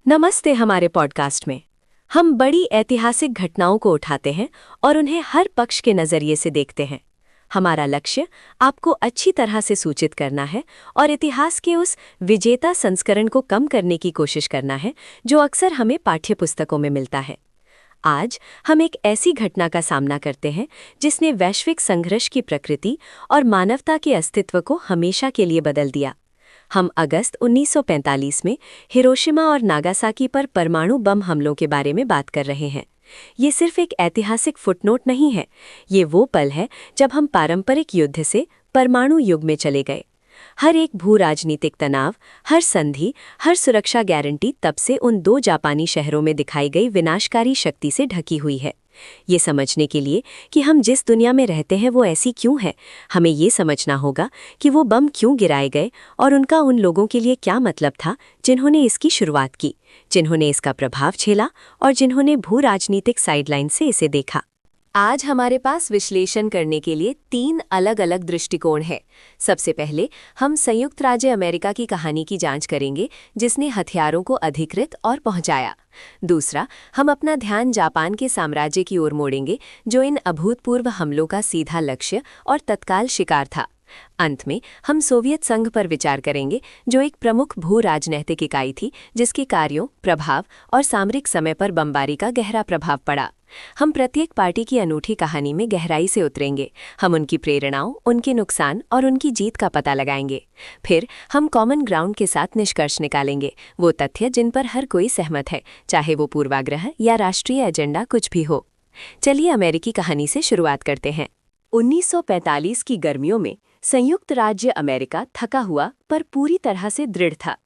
नमस्ते। हमारे पॉडकास्ट में हम बड़ी ऐतिहासिक घटनाओं को उठाते हैं और उन्हें हर पक्ष के नज़रिए से देखते हैं। हमारा लक्ष्य आपको अच्छी तरह से सूचित करना है और इतिहास के उस विजेता संस्करण को कम करने की कोशिश करना है जो अक्सर हमें पाठ्यपुस्तकों में मिलता है। आज हम एक ऐसी घटना का सामना करते हैं जिसने वैश्विक संघर्ष की प्रकृति और मानवता के अस्तित्व को हमेशा के लिए बदल दिया। हम अगस्त 1945 में हिरोशिमा और नागासाकी पर परमाणु बम हमलों के बारे में बात कर रहे हैं। ये सिर्फ एक ऐतिहासिक फुटनोट नहीं है, ये वो पल है जब हम पारंपरिक युद्ध से परमाणु युग में चले गए। हर एक भू-राजनीतिक तनाव, हर संधि, हर सुरक्षा गारंटी तब से उन दो जापानी शहरों में दिखाई गई विनाशकारी शक्ति से ढकी हुई है। ये समझने के लिए कि हम जिस दुनिया में रहते हैं वो ऐसी क्यों है, हमें ये समझना होगा कि वो बम क्यों गिराए गए और उनका उन लोगों के लिए क्या मतलब था जिन्होंने इसकी शुरुआत की, जिन्होंने इसका प्रभाव झेला और जिन्होंने भू-राजनीतिक साइडलाइन से इसे देखा। आज हमारे पास विश्लेषण करने के लिए 3 अलग-अलग दृष्टिकोण हैं। सबसे पहले हम संयुक्त राज्य अमेरिका की कहानी की जांच करेंगे जिसने हथियारों को अधिकृत और पहुंचाया। दूसरा, हम अपना ध्यान जापान के साम्राज्य की ओर मोड़ेंगे जो इन अभूतपूर्व हमलों का सीधा लक्ष्य और तत्काल शिकार था। अंत में हम सोवियत संघ पर विचार करेंगे जो एक प्रमुख भू-राजनैतिक इकाई थी जिसके कार्यों, प्रभाव और सामरिक समय पर बमबारी का गहरा प्रभाव पड़ा। हम प्रत्येक पार्टी की अनूठी कहानी में गहराई से उतरेंगे। हम उनकी प्रेरणाओं, उनके नुकसान और उनकी जीत का पता लगाएंगे। फिर हम कॉमन ग्राउंड के साथ निष्कर्ष निकालेंगे, वो तथ्य जिन पर हर कोई सहमत है, चाहे वो पूर्वाग्रह या राष्ट्रीय एजेंडा कुछ भी हो। चलिए अमेरिकी कहानी से शुरुआत करते हैं। 1945 की गर्मियों में संयुक्त राज्य अमेरिका थका हुआ पर पूरी तरह से दृढ़ था।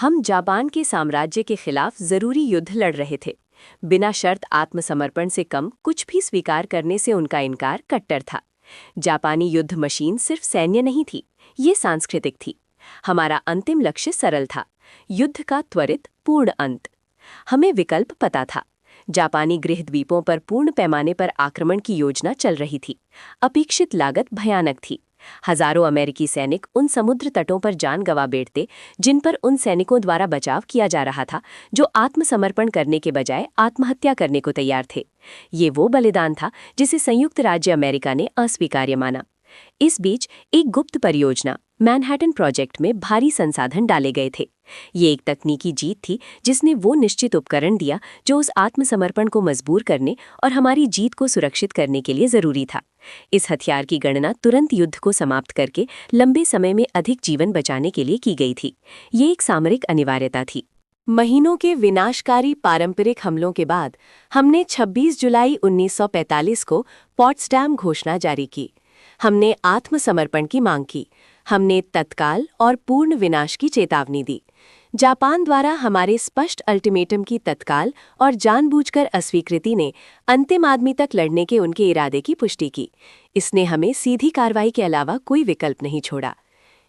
हम जापान के साम्राज्य के खिलाफ जरूरी युद्ध लड़ रहे थे। बिना शर्त आत्मसमर्पण से कम कुछ भी स्वीकार करने से उनका इनकार कट्टर था। जापानी युद्ध मशीन सिर्फ सैन्य नहीं थी, ये सांस्कृतिक थी। हमारा अंतिम लक्ष्य सरल था, युद्ध का त्वरित पूर्ण अंत। हमें विकल्प पता था। जापानी गृह द्वीपों पर पूर्ण पैमाने पर आक्रमण की योजना चल रही थी। अपेक्षित लागत भयानक थी। हजारों अमेरिकी सैनिक उन समुद्र तटों पर जान गंवा बैठते जिन पर उन सैनिकों द्वारा बचाव किया जा रहा था जो आत्मसमर्पण करने के बजाय आत्महत्या करने को तैयार थे। ये वो बलिदान था जिसे संयुक्त राज्य अमेरिका ने अस्वीकार्य माना। इस बीच एक गुप्त परियोजना मैनहट्टन प्रोजेक्ट में भारी संसाधन डाले गए थे। ये एक तकनीकी जीत थी जिसने वो निश्चित उपकरण दिया जो उस आत्मसमर्पण को मजबूर करने और हमारी जीत को सुरक्षित करने के लिए जरूरी था। इस हथियार की गणना तुरंत युद्ध को समाप्त करके लंबे समय में अधिक जीवन बचाने के लिए की गई थी। ये एक सामरिक अनिवार्यता थी। महीनों के विनाशकारी पारंपरिक हमलों के बाद हमने 26 जुलाई 1945 को पॉट्सडैम घोषणा जारी की। हमने आत्मसमर्पण की मांग की। हमने तत्काल और पूर्ण विनाश की चेतावनी दी। जापान द्वारा हमारे स्पष्ट अल्टीमेटम की तत्काल और जानबूझकर अस्वीकृति ने अंतिम आदमी तक लड़ने के उनके इरादे की पुष्टि की। इसने हमें सीधी कार्रवाई के अलावा कोई विकल्प नहीं छोड़ा।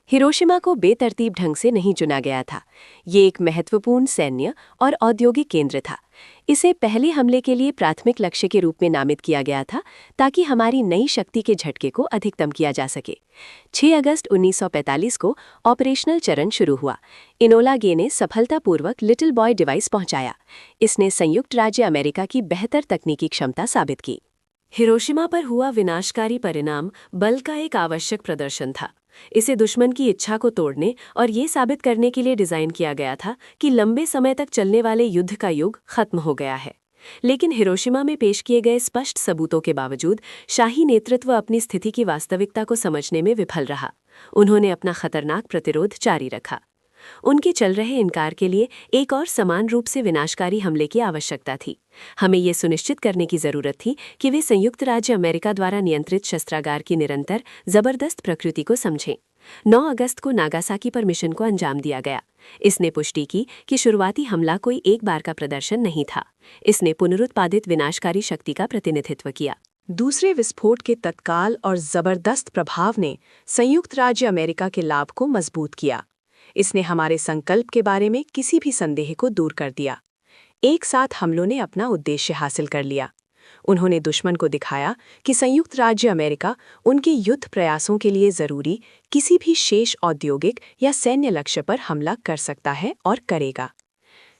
हिरोशिमा को बेतरतीब ढंग से नहीं चुना गया था। ये एक महत्वपूर्ण सैन्य और औद्योगिक केंद्र था। इसे पहले हमले के लिए प्राथमिक लक्ष्य के रूप में नामित किया गया था ताकि हमारी नई शक्ति के झटके को अधिकतम किया जा सके। 6 अगस्त 1945 को ऑपरेशनल चरण शुरू हुआ। इनोला गे ने सफलतापूर्वक लिटिल बॉय डिवाइस पहुंचाया। इसने संयुक्त राज्य अमेरिका की बेहतर तकनीकी क्षमता साबित की। हिरोशिमा पर हुआ विनाशकारी परिणाम बल का एक आवश्यक प्रदर्शन था। इसे दुश्मन की इच्छा को तोड़ने और ये साबित करने के लिए डिजाइन किया गया था कि लंबे समय तक चलने वाले युद्ध का युग खत्म हो गया है। लेकिन हिरोशिमा में पेश किए गए स्पष्ट सबूतों के बावजूद शाही नेतृत्व अपनी स्थिति की वास्तविकता को समझने में विफल रहा। उन्होंने अपना खतरनाक प्रतिरोध जारी रखा। उनके चल रहे इनकार के लिए एक और समान रूप से विनाशकारी हमले की आवश्यकता थी। हमें ये सुनिश्चित करने की जरूरत थी कि वे संयुक्त राज्य अमेरिका द्वारा नियंत्रित शस्त्रागार की निरंतर जबरदस्त प्रकृति को समझें। 9 अगस्त को नागासाकी पर मिशन को अंजाम दिया गया। इसने पुष्टि की कि शुरुआती हमला कोई एक बार का प्रदर्शन नहीं था। इसने पुनरुत्पादित विनाशकारी शक्ति का प्रतिनिधित्व किया। दूसरे विस्फोट के तत्काल और जबरदस्त प्रभाव ने संयुक्त राज्य अमेरिका के लाभ को मजबूत किया। इसने हमारे संकल्प के बारे में किसी भी संदेह को दूर कर दिया। एक साथ हमलों ने अपना उद्देश्य हासिल कर लिया। उन्होंने दुश्मन को दिखाया कि संयुक्त राज्य अमेरिका उनके युद्ध प्रयासों के लिए जरूरी किसी भी शेष औद्योगिक या सैन्य लक्ष्य पर हमला कर सकता है और करेगा।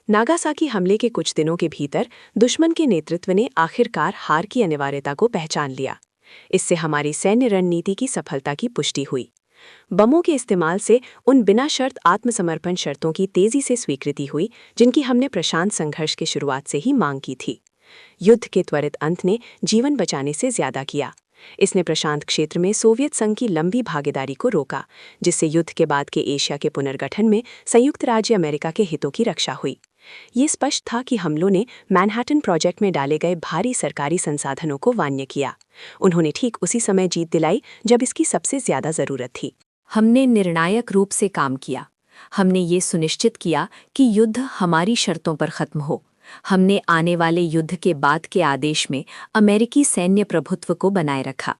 नागासाकी हमले के कुछ दिनों के भीतर दुश्मन के नेतृत्व ने आखिरकार हार की अनिवार्यता को पहचान लिया। इससे हमारी सैन्य रणनीति की सफलता की पुष्टि हुई। बमों के इस्तेमाल से उन बिना शर्त आत्मसमर्पण शर्तों की तेजी से स्वीकृति हुई जिनकी हमने प्रशांत संघर्ष की शुरुआत से ही मांग की थी। युद्ध के त्वरित अंत ने जीवन बचाने से ज्यादा किया। इसने प्रशांत क्षेत्र में सोवियत संघ की लंबी भागीदारी को रोका, जिससे युद्ध के बाद के एशिया के पुनर्गठन में संयुक्त राज्य अमेरिका के हितों की रक्षा हुई। ये स्पष्ट था कि हमलों ने मैनहट्टन प्रोजेक्ट में डाले गए भारी सरकारी संसाधनों को वान्य किया। उन्होंने ठीक उसी समय जीत दिलाई जब इसकी सबसे ज्यादा जरूरत थी। हमने निर्णायक रूप से काम किया। हमने ये सुनिश्चित किया कि युद्ध हमारी शर्तों पर खत्म हो। हमने आने वाले युद्ध के बाद के आदेश में अमेरिकी सैन्य प्रभुत्व को बनाए रखा।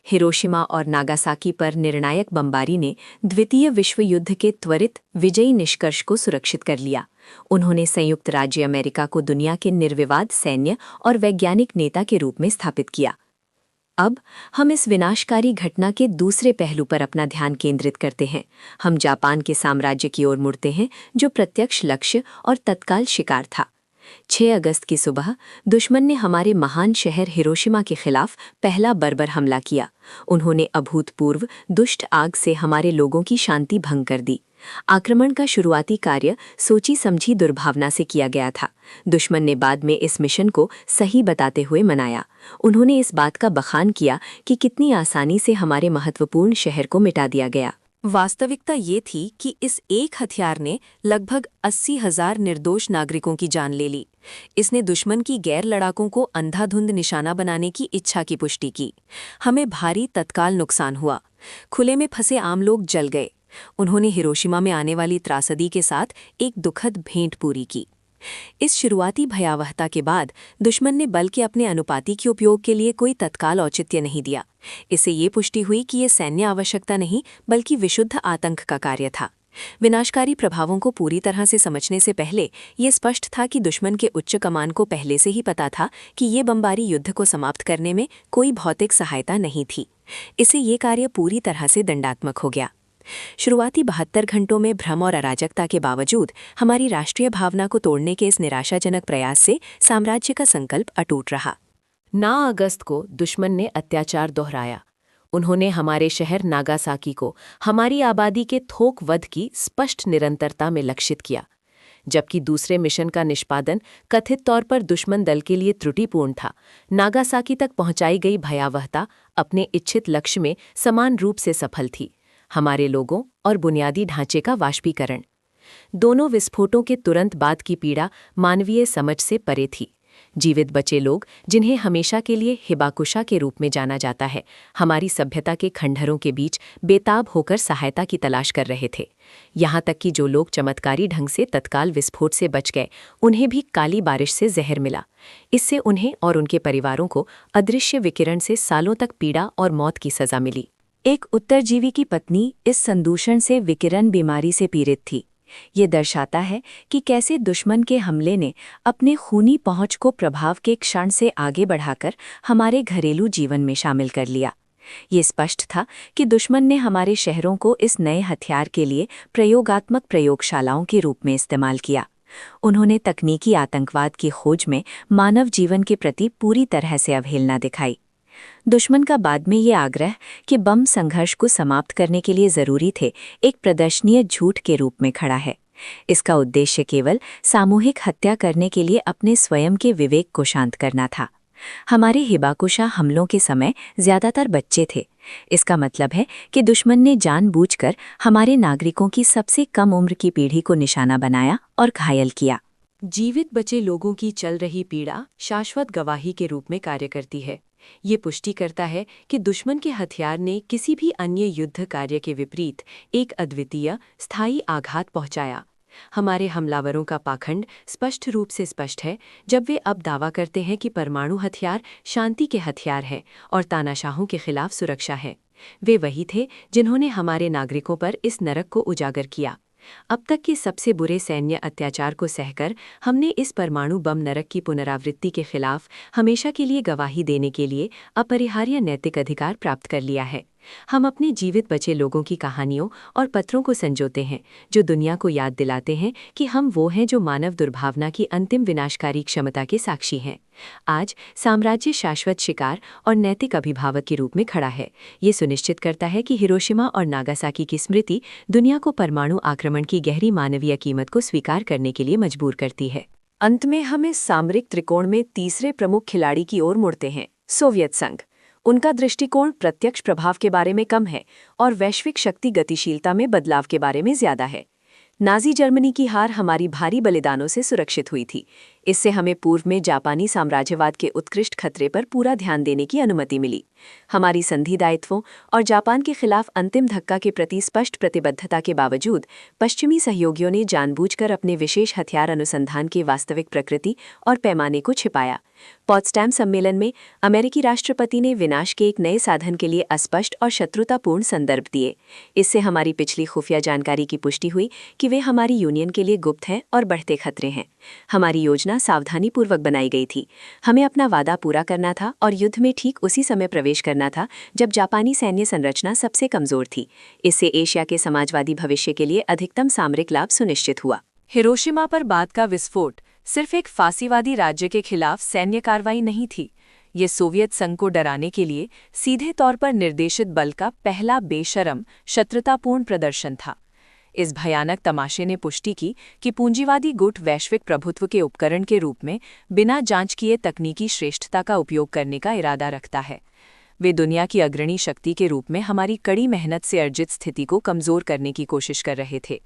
हिरोशिमा और नागासाकी पर निर्णायक बमबारी ने द्वितीय विश्व युद्ध के त्वरित विजयी निष्कर्ष को सुरक्षित कर लिया। उन्होंने संयुक्त राज्य अमेरिका को दुनिया के निर्विवाद सैन्य और वैज्ञानिक नेता के रूप में स्थापित किया। अब हम इस विनाशकारी घटना के दूसरे पहलू पर अपना ध्यान केंद्रित करते हैं। हम जापान के साम्राज्य की ओर मुड़ते हैं, जो प्रत्यक्ष लक्ष्य और तत्काल शिकार था। 6 अगस्त की सुबह दुश्मन ने हमारे महान शहर हिरोशिमा के खिलाफ पहला बर्बर हमला किया। उन्होंने अभूतपूर्व दुष्ट आग से हमारे लोगों की शांति भंग कर दी। आक्रमण का शुरुआती कार्य सोची समझी दुर्भावना से किया गया था। दुश्मन ने बाद में इस मिशन को सही बताते हुए मनाया। उन्होंने इस बात का बखान किया कि कितनी आसानी से हमारे महत्वपूर्ण शहर को मिटा दिया गया। वास्तविकता ये थी कि इस एक हथियार ने लगभग 80,000 निर्दोष नागरिकों की जान ले ली। इसने दुश्मन की गैर लड़ाकों को अंधाधुंध निशाना बनाने की इच्छा की पुष्टि की। हमें भारी तत्काल नुकसान हुआ। खुले में फंसे आम लोग जल गए। उन्होंने हिरोशिमा में आने वाली त्रासदी के साथ एक दुखद भेंट पूरी की। इस शुरुआती भयावहता के बाद दुश्मन ने बल के अपने अनुपाती के उपयोग के लिए कोई तत्काल औचित्य नहीं दिया। इससे ये पुष्टि हुई कि ये सैन्य आवश्यकता नहीं बल्कि विशुद्ध आतंक का कार्य था। विनाशकारी प्रभावों को पूरी तरह से समझने से पहले ये स्पष्ट था कि दुश्मन के उच्च कमान को पहले से ही पता था कि ये बमबारी युद्ध को समाप्त करने में कोई भौतिक सहायता नहीं थी। इससे ये कार्य पूरी तरह से दंडात्मक हो गया। शुरुआती 72 घंटों में भ्रम और अराजकता के बावजूद हमारी राष्ट्रीय भावना को तोड़ने के इस निराशाजनक प्रयास से साम्राज्य का संकल्प अटूट रहा। 9 अगस्त को दुश्मन ने अत्याचार दोहराया। उन्होंने हमारे शहर नागासाकी को हमारी आबादी के थोक वध की स्पष्ट निरंतरता में लक्षित किया। जबकि दूसरे मिशन का निष्पादन कथित तौर पर दुश्मन दल के लिए त्रुटिपूर्ण था, नागासाकी तक पहुंचाई गई भयावहता अपने इच्छित लक्ष्य में समान रूप से सफल थी। हमारे लोगों और बुनियादी ढांचे का वाष्पीकरण। दोनों विस्फोटों के तुरंत बाद की पीड़ा मानवीय समझ से परे थी। जीवित बचे लोग, जिन्हें हमेशा के लिए हिबाकुशा के रूप में जाना जाता है, हमारी सभ्यता के खंडहरों के बीच बेताब होकर सहायता की तलाश कर रहे थे। यहाँ तक कि जो लोग चमत्कारी ढंग से तत्काल विस्फोट से बच गए, उन्हें भी काली बारिश से जहर मिला। इससे उन्हें और उनके परिवारों को अदृश्य विकिरण से सालों तक पीड़ा और मौत की सजा मिली। एक उत्तरजीवी की पत्नी इस संदूषण से विकिरण बीमारी से पीड़ित थी। ये दर्शाता है कि कैसे दुश्मन के हमले ने अपने खूनी पहुंच को प्रभाव के क्षण से आगे बढ़ाकर हमारे घरेलू जीवन में शामिल कर लिया। ये स्पष्ट था कि दुश्मन ने हमारे शहरों को इस नए हथियार के लिए प्रयोगात्मक प्रयोगशालाओं के रूप में इस्तेमाल किया। उन्होंने तकनीकी आतंकवाद की खोज में मानव जीवन के प्रति पूरी तरह से अवहेलना दिखाई। दुश्मन का बाद में ये आग्रह कि बम संघर्ष को समाप्त करने के लिए जरूरी थे, एक प्रदर्शनीय झूठ के रूप में खड़ा है। इसका उद्देश्य केवल सामूहिक हत्या करने के लिए अपने स्वयं के विवेक को शांत करना था। हमारे हिबाकुशा हमलों के समय ज्यादातर बच्चे थे। इसका मतलब है कि दुश्मन ने जानबूझकर हमारे नागरिकों की सबसे कम उम्र की पीढ़ी को निशाना बनाया और घायल किया। जीवित बचे लोगों की चल रही पीड़ा शाश्वत गवाही के रूप में कार्य करती है। ये पुष्टि करता है कि दुश्मन के हथियार ने किसी भी अन्य युद्ध कार्य के विपरीत एक अद्वितीय, स्थायी आघात पहुंचाया। हमारे हमलावरों का पाखंड स्पष्ट रूप से स्पष्ट है जब वे अब दावा करते हैं कि परमाणु हथियार शांति के हथियार है और तानाशाहों के खिलाफ सुरक्षा है। वे वही थे जिन्होंने हमारे नागरिकों पर इस नरक को उजागर किया। अब तक के सबसे बुरे सैन्य अत्याचार को सहकर हमने इस परमाणु बम नरक की पुनरावृत्ति के खिलाफ हमेशा के लिए गवाही देने के लिए अपरिहार्य नैतिक अधिकार प्राप्त कर लिया है। हम अपने जीवित बचे लोगों की कहानियों और पत्रों को संजोते हैं, जो दुनिया को याद दिलाते हैं कि हम वो हैं जो मानव दुर्भावना की अंतिम विनाशकारी क्षमता के साक्षी हैं। आज साम्राज्य शाश्वत शिकार और नैतिक अभिभावक के रूप में खड़ा है। ये सुनिश्चित करता है कि हिरोशिमा और नागासाकी की स्मृति दुनिया को परमाणु आक्रमण की गहरी मानवीय कीमत को स्वीकार करने के लिए मजबूर करती है। अंत में हम इस सामरिक त्रिकोण में तीसरे प्रमुख खिलाड़ी की ओर मुड़ते हैं, सोवियत संघ। उनका दृष्टिकोण प्रत्यक्ष प्रभाव के बारे में कम है और वैश्विक शक्ति गतिशीलता में बदलाव के बारे में ज्यादा है। नाजी जर्मनी की हार हमारी भारी बलिदानों से सुरक्षित हुई थी। इससे हमें पूर्व में जापानी साम्राज्यवाद के उत्कृष्ट खतरे पर पूरा ध्यान देने की अनुमति मिली। हमारी संधि दायित्वों और जापान के खिलाफ अंतिम धक्का के प्रति स्पष्ट प्रतिबद्धता के बावजूद पश्चिमी सहयोगियों ने जानबूझकर अपने विशेष हथियार अनुसंधान की वास्तविक प्रकृति और पैमाने को छिपाया। पॉट्सडैम सम्मेलन में अमेरिकी राष्ट्रपति ने विनाश के एक नए साधन के लिए अस्पष्ट और शत्रुतापूर्ण संदर्भ दिए। इससे हमारी पिछली खुफिया जानकारी की पुष्टि हुई कि वे हमारी यूनियन के लिए गुप्त हैं और बढ़ते खतरे हैं। हमारी योजना सावधानीपूर्वक बनाई गई थी। हमें अपना वादा पूरा करना था और युद्ध में ठीक उसी समय प्रवेश करना था जब जापानी सैन्य संरचना सबसे कमजोर थी। इससे एशिया के समाजवादी भविष्य के लिए अधिकतम सामरिक लाभ सुनिश्चित हुआ। हिरोशिमा पर बाद का विस्फोट सिर्फ एक फांसीवादी राज्य के खिलाफ सैन्य कार्रवाई नहीं थी। ये सोवियत संघ को डराने के लिए सीधे तौर पर निर्देशित बल का पहला बेशरम शत्रुतापूर्ण प्रदर्शन था। इस भयानक तमाशे ने पुष्टि की कि पूंजीवादी गुट वैश्विक प्रभुत्व के उपकरण के रूप में बिना जांच किए तकनीकी श्रेष्ठता का उपयोग करने का इरादा रखता है। वे दुनिया की अग्रणी शक्ति के रूप में हमारी कड़ी मेहनत से अर्जित स्थिति को कमजोर करने की कोशिश कर रहे थे।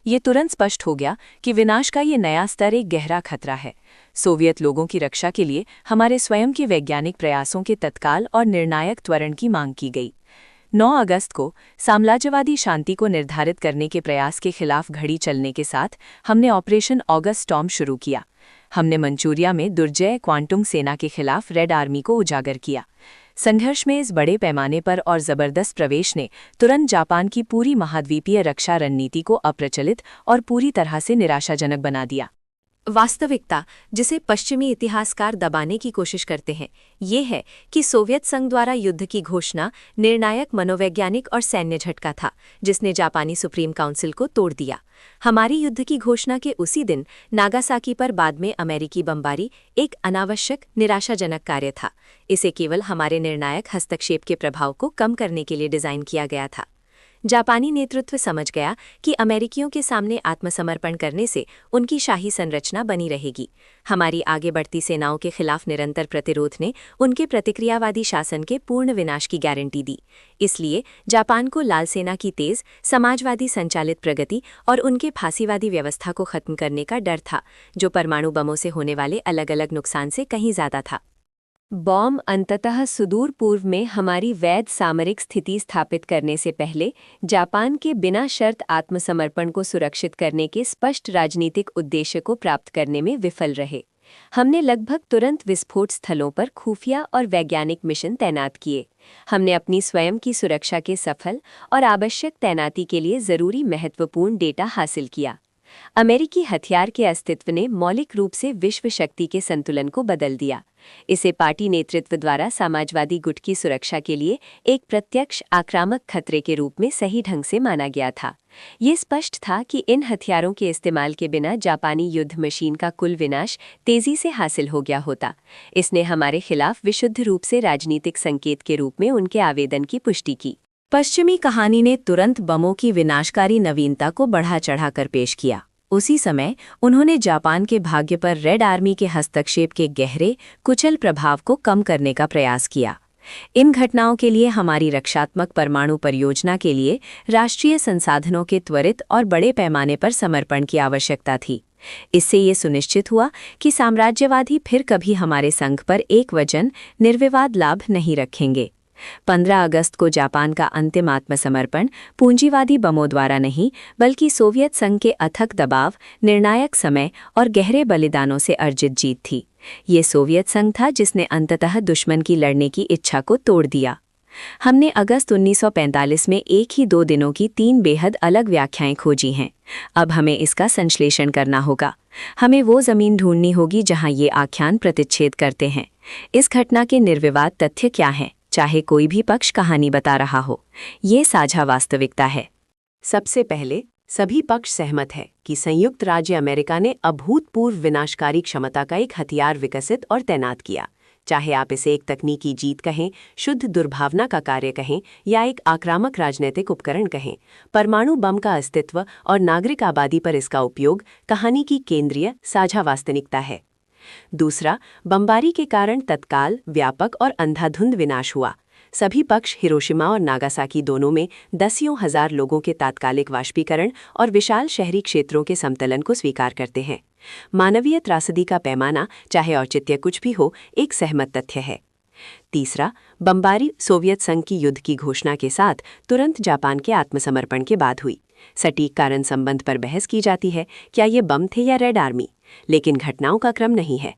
ये तुरंत स्पष्ट हो गया कि विनाश का ये नया स्तर एक गहरा खतरा है। सोवियत लोगों की रक्षा के लिए हमारे स्वयं के वैज्ञानिक प्रयासों के तत्काल और निर्णायक त्वरण की मांग की गई। 9 अगस्त को साम्राज्यवादी शांति को निर्धारित करने के प्रयास के खिलाफ घड़ी चलने के साथ हमने ऑपरेशन ऑगस्ट स्टॉर्म शुरू किया। हमने मंचूरिया में दुर्जय क्वांटुंग सेना के खिलाफ रेड आर्मी को उजागर किया। संघर्ष में इस बड़े पैमाने पर और जबरदस्त प्रवेश ने तुरंत जापान की पूरी महाद्वीपीय रक्षा रणनीति को अप्रचलित और पूरी तरह से निराशाजनक बना दिया। वास्तविकता, जिसे पश्चिमी इतिहासकार दबाने की कोशिश करते हैं, ये है कि सोवियत संघ द्वारा युद्ध की घोषणा निर्णायक मनोवैज्ञानिक और सैन्य झटका था, जिसने जापानी सुप्रीम काउंसिल को तोड़ दिया। हमारी युद्ध की घोषणा के उसी दिन नागासाकी पर बाद में अमेरिकी बमबारी एक अनावश्यक निराशाजनक कार्य था। इसे केवल हमारे निर्णायक हस्तक्षेप के प्रभाव को कम करने के लिए डिजाइन किया गया था। जापानी नेतृत्व समझ गया कि अमेरिकियों के सामने आत्मसमर्पण करने से उनकी शाही संरचना बनी रहेगी। हमारी आगे बढ़ती सेनाओं के खिलाफ निरंतर प्रतिरोध ने उनके प्रतिक्रियावादी शासन के पूर्ण विनाश की गारंटी दी। इसलिए जापान को लाल सेना की तेज समाजवादी संचालित प्रगति और उनके फांसीवादी व्यवस्था को खत्म करने का डर था, जो परमाणु बमों से होने वाले अलग अलग नुकसान से कहीं ज्यादा था। बॉम्ब अंततः सुदूर पूर्व में हमारी वैध सामरिक स्थिति स्थापित करने से पहले जापान के बिना शर्त आत्मसमर्पण को सुरक्षित करने के स्पष्ट राजनीतिक उद्देश्य को प्राप्त करने में विफल रहे। हमने लगभग तुरंत विस्फोट स्थलों पर खुफिया और वैज्ञानिक मिशन तैनात किए। हमने अपनी स्वयं की सुरक्षा के सफल और आवश्यक तैनाती के लिए जरूरी महत्वपूर्ण डेटा हासिल किया। अमेरिकी हथियार के अस्तित्व ने मौलिक रूप से विश्व शक्ति के संतुलन को बदल दिया। इसे पार्टी नेतृत्व द्वारा समाजवादी गुट की सुरक्षा के लिए एक प्रत्यक्ष आक्रामक खतरे के रूप में सही ढंग से माना गया था। ये स्पष्ट था कि इन हथियारों के इस्तेमाल के बिना जापानी युद्ध मशीन का कुल विनाश तेजी से हासिल हो गया होता। इसने हमारे खिलाफ विशुद्ध रूप से राजनीतिक संकेत के रूप में उनके आवेदन की पुष्टि की। पश्चिमी कहानी ने तुरंत बमों की विनाशकारी नवीनता को बढ़ा चढ़ाकर पेश किया। उसी समय उन्होंने जापान के भाग्य पर रेड आर्मी के हस्तक्षेप के गहरे कुचल प्रभाव को कम करने का प्रयास किया। इन घटनाओं के लिए हमारी रक्षात्मक परमाणु परियोजना के लिए राष्ट्रीय संसाधनों के त्वरित और बड़े पैमाने पर समर्पण की आवश्यकता थी। इससे ये सुनिश्चित हुआ कि साम्राज्यवादी फिर कभी हमारे संघ पर एकवचन निर्विवाद लाभ नहीं रखेंगे। 15 अगस्त को जापान का अंतिम आत्मसमर्पण पूंजीवादी बमों द्वारा नहीं, बल्कि सोवियत संघ के अथक दबाव, निर्णायक समय और गहरे बलिदानों से अर्जित जीत थी। ये सोवियत संघ था जिसने अंततः दुश्मन की लड़ने की इच्छा को तोड़ दिया। हमने अगस्त 1945 में एक ही 2 दिनों की 3 बेहद अलग व्याख्याएं खोजी हैं। अब हमें इसका संश्लेषण करना होगा। हमें वो जमीन ढूंढनी होगी जहां ये आख्यान प्रतिच्छेद करते हैं। इस घटना के निर्विवाद तथ्य क्या हैं? चाहे कोई भी पक्ष कहानी बता रहा हो। ये साझा वास्तविकता है। सबसे पहले, सभी पक्ष सहमत है कि संयुक्त राज्य अमेरिका ने अभूतपूर्व विनाशकारी क्षमता का एक हथियार विकसित और तैनात किया। चाहे आप इसे एक तकनीकी जीत कहें, शुद्ध दुर्भावना का कार्य कहें या एक आक्रामक राजनीतिक उपकरण कहें, परमाणु बम का अस्तित्व और नागरिक आबादी पर इसका उपयोग कहानी की केंद्रीय साझा वास्तविकता है। दूसरा, बमबारी के कारण तत्काल, व्यापक और अंधाधुंध विनाश हुआ। सभी पक्ष हिरोशिमा और नागासाकी दोनों में दसियों हजार लोगों के तात्कालिक वाष्पीकरण और विशाल शहरी क्षेत्रों के समतलन को स्वीकार करते हैं। मानवीय त्रासदी का पैमाना, चाहे औचित्य कुछ भी हो, एक सहमत तथ्य है। तीसरा, बमबारी सोवियत संघ की युद्ध की घोषणा के साथ तुरंत जापान के आत्मसमर्पण के बाद हुई। सटीक कारण संबंध पर बहस की जाती है, क्या ये बम थे या रेड आर्मी, लेकिन घटनाओं का क्रम नहीं है।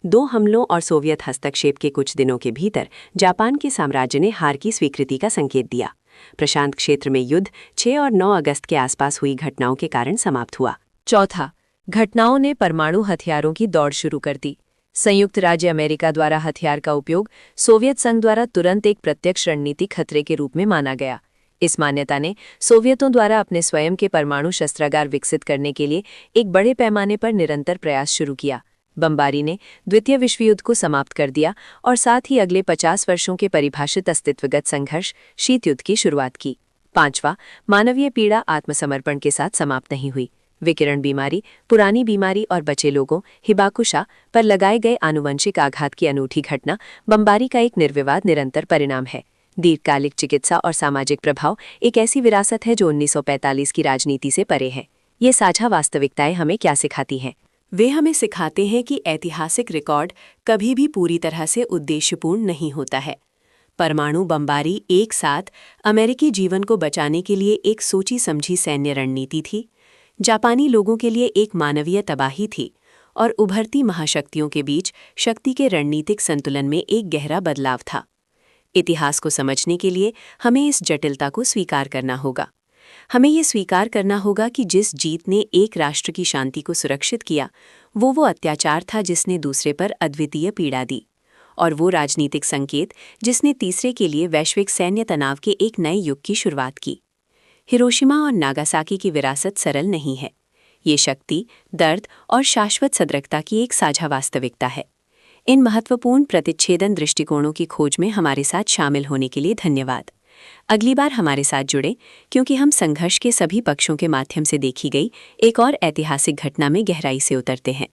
2 हमलों और सोवियत हस्तक्षेप के कुछ दिनों के भीतर जापान के साम्राज्य ने हार की स्वीकृति का संकेत दिया। प्रशांत क्षेत्र में युद्ध 6 और 9 अगस्त के आसपास हुई घटनाओं के कारण समाप्त हुआ। चौथा, घटनाओं ने परमाणु हथियारों की दौड़ शुरू कर दी। संयुक्त राज्य अमेरिका द्वारा हथियार का उपयोग सोवियत संघ द्वारा तुरंत एक प्रत्यक्ष रणनीतिक खतरे के रूप में माना गया। इस मान्यता ने सोवियतों द्वारा अपने स्वयं के परमाणु शस्त्रागार विकसित करने के लिए एक बड़े पैमाने पर निरंतर प्रयास शुरू किया। बमबारी ने द्वितीय विश्व युद्ध को समाप्त कर दिया और साथ ही अगले 50 वर्षों के परिभाषित अस्तित्वगत संघर्ष, शीत युद्ध की शुरुआत की। पांचवा, मानवीय पीड़ा आत्मसमर्पण के साथ समाप्त नहीं हुई। विकिरण बीमारी, पुरानी बीमारी और बचे लोगों हिबाकुशा पर लगाए गए आनुवंशिक आघात की अनूठी घटना बमबारी का एक निर्विवाद निरंतर परिणाम है। दीर्घकालिक चिकित्सा और सामाजिक प्रभाव एक ऐसी विरासत है जो 1945 की राजनीति से परे है। ये साझा वास्तविकताएं हमें क्या सिखाती हैं? वे हमें सिखाते हैं कि ऐतिहासिक रिकॉर्ड कभी भी पूरी तरह से उद्देश्यपूर्ण नहीं होता है। परमाणु बमबारी एक साथ अमेरिकी जीवन को बचाने के लिए एक सोची समझी सैन्य रणनीति थी, जापानी लोगों के लिए एक मानवीय तबाही थी और उभरती महाशक्तियों के बीच शक्ति के रणनीतिक संतुलन में एक गहरा बदलाव था। इतिहास को समझने के लिए हमें इस जटिलता को स्वीकार करना होगा। हमें ये स्वीकार करना होगा कि जिस जीत ने एक राष्ट्र की शांति को सुरक्षित किया, वो अत्याचार था जिसने दूसरे पर अद्वितीय पीड़ा दी, और वो राजनीतिक संकेत जिसने तीसरे के लिए वैश्विक सैन्य तनाव के एक नए युग की शुरुआत की। हिरोशिमा और नागासाकी की विरासत सरल नहीं है। ये शक्ति, दर्द और शाश्वत सदृढ़ता की एक साझा वास्तविकता है। इन महत्वपूर्ण प्रतिच्छेदन दृष्टिकोणों की खोज में हमारे साथ शामिल होने के लिए धन्यवाद। अगली बार हमारे साथ जुड़ें, क्योंकि हम संघर्ष के सभी पक्षों के माध्यम से देखी गई एक और ऐतिहासिक घटना में गहराई से उतरते हैं।